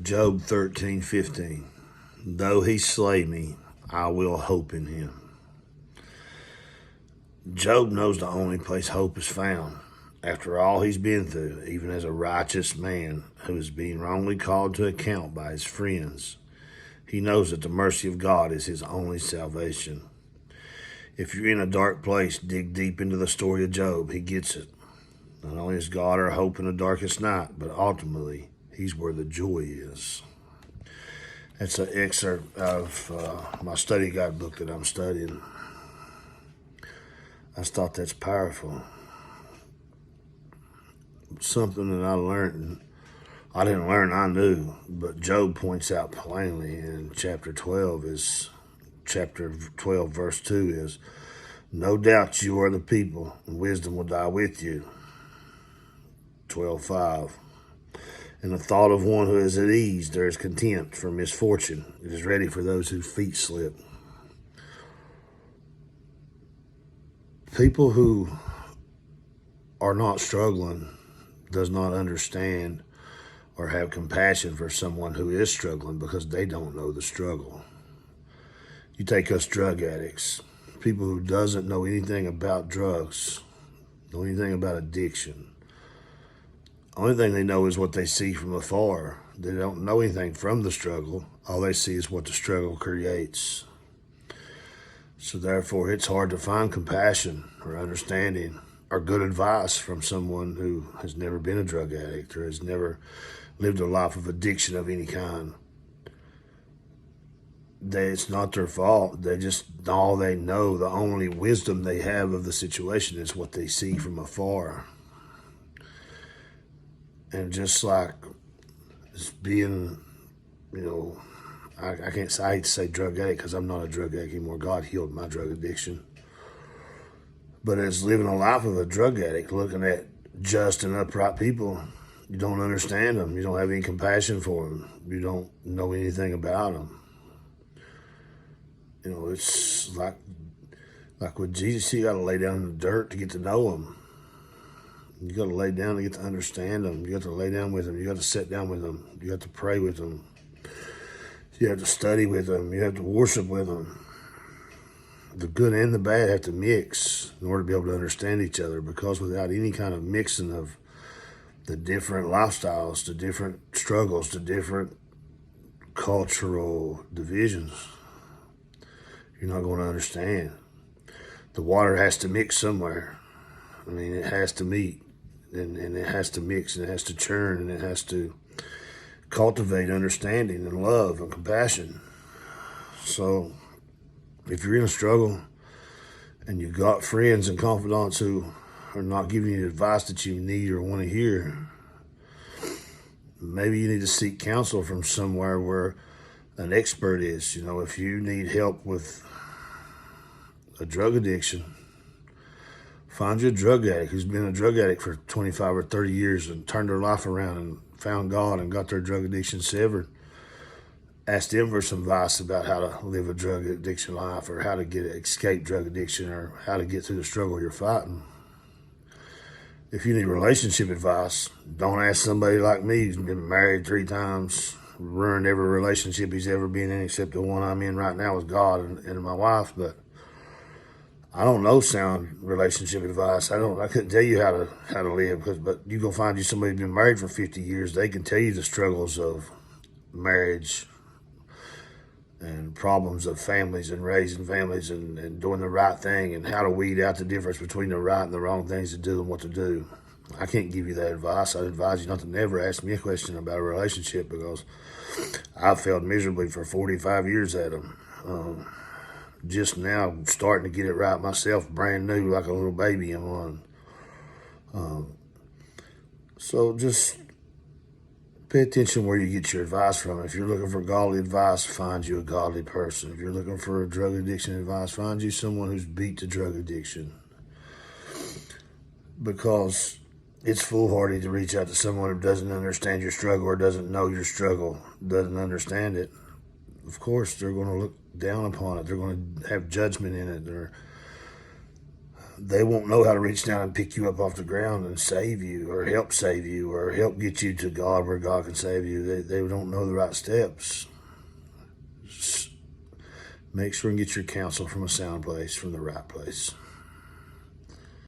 Job 13:15. Though he slay me, I will hope in him. Job knows the only place hope is found. After all he's been through, even as a righteous man who is being wrongly called to account by his friends, he knows that the mercy of God is his only salvation. If you're in a dark place, dig deep into the story of Job. He gets it. Not only is God our hope in the darkest night, but ultimately, he's where the joy is. That's an excerpt of my study guide book that I'm studying. I just thought that's powerful. Something that I learned, I didn't learn, I knew, but Job points out plainly in chapter 12 verse 2 is, no doubt you are the people, and wisdom will die with you. 12:5. In the thought of one who is at ease, there is contempt for misfortune. It is ready for those whose feet slip. People who are not struggling does not understand or have compassion for someone who is struggling because they don't know the struggle. You take us drug addicts, people who doesn't know anything about drugs, know anything about addiction. Only thing they know is what they see from afar. They don't know anything from the struggle. All they see is what the struggle creates. So therefore, it's hard to find compassion or understanding or good advice from someone who has never been a drug addict or has never lived a life of addiction of any kind. It's not their fault. All they know, the only wisdom they have of the situation is what they see from afar. And just like being, I can't say, I hate to say drug addict because I'm not a drug addict anymore. God healed my drug addiction. But as living a life of a drug addict, looking at just and upright people, you don't understand them. You don't have any compassion for them. You don't know anything about them. It's like with Jesus, you got to lay down in the dirt to get to know him. You got to lay down to get to understand them. You got to lay down with them. You got to sit down with them. You got to pray with them. You have to study with them. You have to worship with them. The good and the bad have to mix in order to be able to understand each other, because without any kind of mixing of the different lifestyles, the different struggles, the different cultural divisions, you're not going to understand. The water has to mix somewhere. It has to meet, and it has to mix, and it has to churn, and it has to cultivate understanding and love and compassion. So if you're in a struggle and you've got friends and confidants who are not giving you the advice that you need or want to hear, maybe you need to seek counsel from somewhere where an expert is. If you need help with a drug addiction, find you a drug addict who's been a drug addict for 25 or 30 years and turned their life around and found God and got their drug addiction severed. Ask them for some advice about how to live a drug addiction life, or how to escape drug addiction, or how to get through the struggle you're fighting. If you need relationship advice, don't ask somebody like me who's been married 3 times, ruined every relationship he's ever been in except the one I'm in right now with God and my wife. But I don't know sound relationship advice. I couldn't tell you how to live, but you go find you somebody who's been married for 50 years. They can tell you the struggles of marriage and problems of families and raising families and doing the right thing and how to weed out the difference between the right and the wrong things to do and what to do. I can't give you that advice. I'd advise you not to never ask me a question about a relationship, because I've failed miserably for 45 years at them. Just now starting to get it right myself, brand new, like a little baby in one. So just pay attention where you get your advice from. If you're looking for godly advice, find you a godly person. If you're looking for a drug addiction advice, find you someone who's beat the drug addiction. Because it's foolhardy to reach out to someone who doesn't understand your struggle or doesn't know your struggle, doesn't understand it. Of course, they're going to look down upon it. They're going to have judgment in it. they won't know how to reach down and pick you up off the ground and save you or help get you to God where God can save you. They don't know the right steps. Just make sure and get your counsel from a sound place, from the right place.